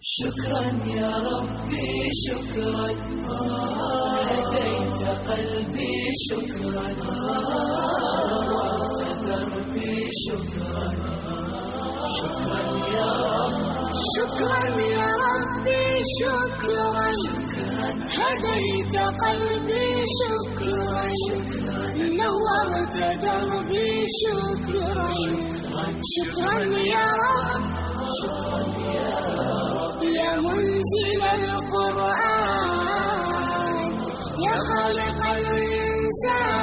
شكرا يا ربي شكرا، هديت قلبي شكرا، نورت دربي شكرا. شكرا يا رب، شكرا يا ربي شكرا، هديت قلبي شكرا، نورت دربي شكرا. شكرا يا رب، شكرا يا رب، يا منزل القرآن، يا خالق الإنسان،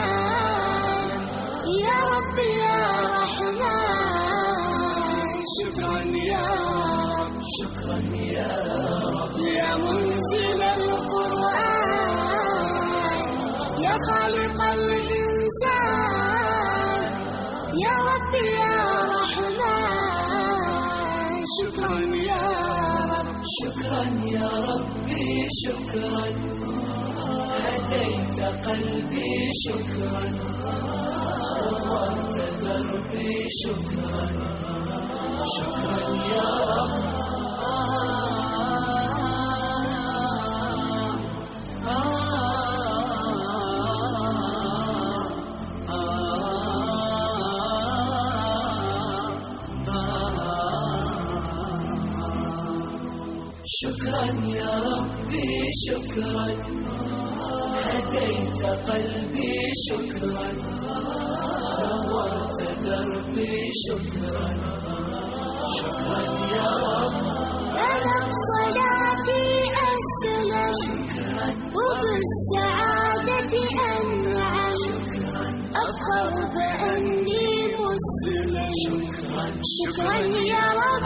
يا رب يا رحمن. شكرا يا رب، شكرا يا رب، يا منزل القرآن، يا خالق الإنسان، يا رب يا رحمن. شكرا يا رب، شكرا يا ربي شكرا، هديت قلبي شكرا، نورت دربي شكرا. شكرا يا رب، شكرا يا ربي شكرا، هديت قلبي شكرا، نورت دربي شكرا. شكرا يا رب، أنا بصلاتي أسلم، وبالسعادة أنعم، أفخر بأني مسلم. شكرا يا رب،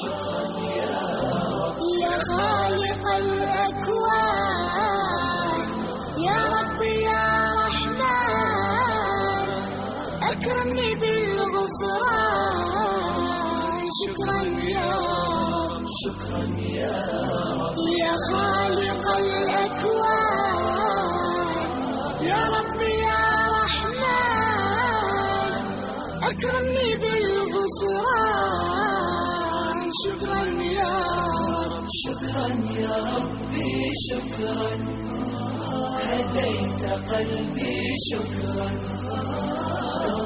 شكرا يا رب، يا خالق الأكوان، يا رب يا رحمن، أكرمني بالغفران. شكرا يا رب، شكرا يا رب، يا خالق الأكوان، يا رب يا رحمن، أكرمني بالغفران. شكرا يا رب، شكرا يا ربي شكرا، هديت قلبي شكرا،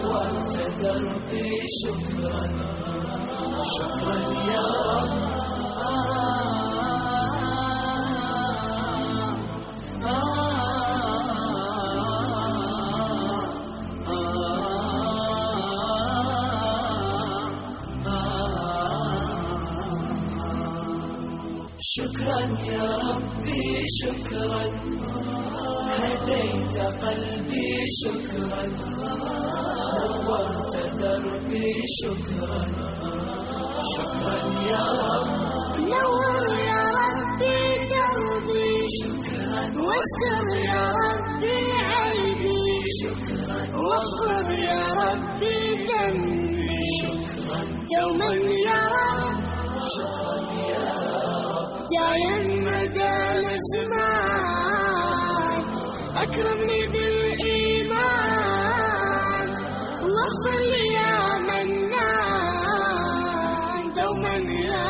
نورت دربي شكرا. شكرا يا رب، شكرا يا ربي شكرا، هديت قلبي شكرا، نورت دربي شكرا. شكرا يا رب، نور يا ربي دربي، واستر يا ربي عيبي، واغفر يا ربي ذنبي. دوما يا رب، شكرا يا رب، دايم مدى الأزمان، أكرمني بالإيمان، واغفر لي يا منان. دوما يا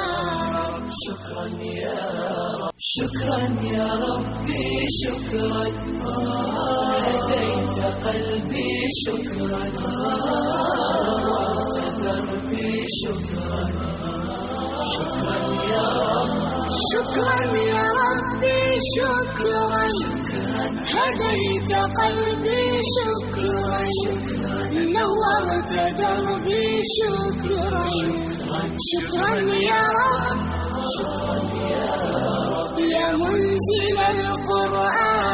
رب، شكرا يا رب، شكرا يا ربي شكرا، هديت قلبي شكرا، نورت دربي شكرا. شكرا يا رب، شكرا يا ربي شكرا، هديت قلبي شكرا، نورت دربي شكرا. شكرا يا رب، شكرا يا رب، يا منزل القرآن،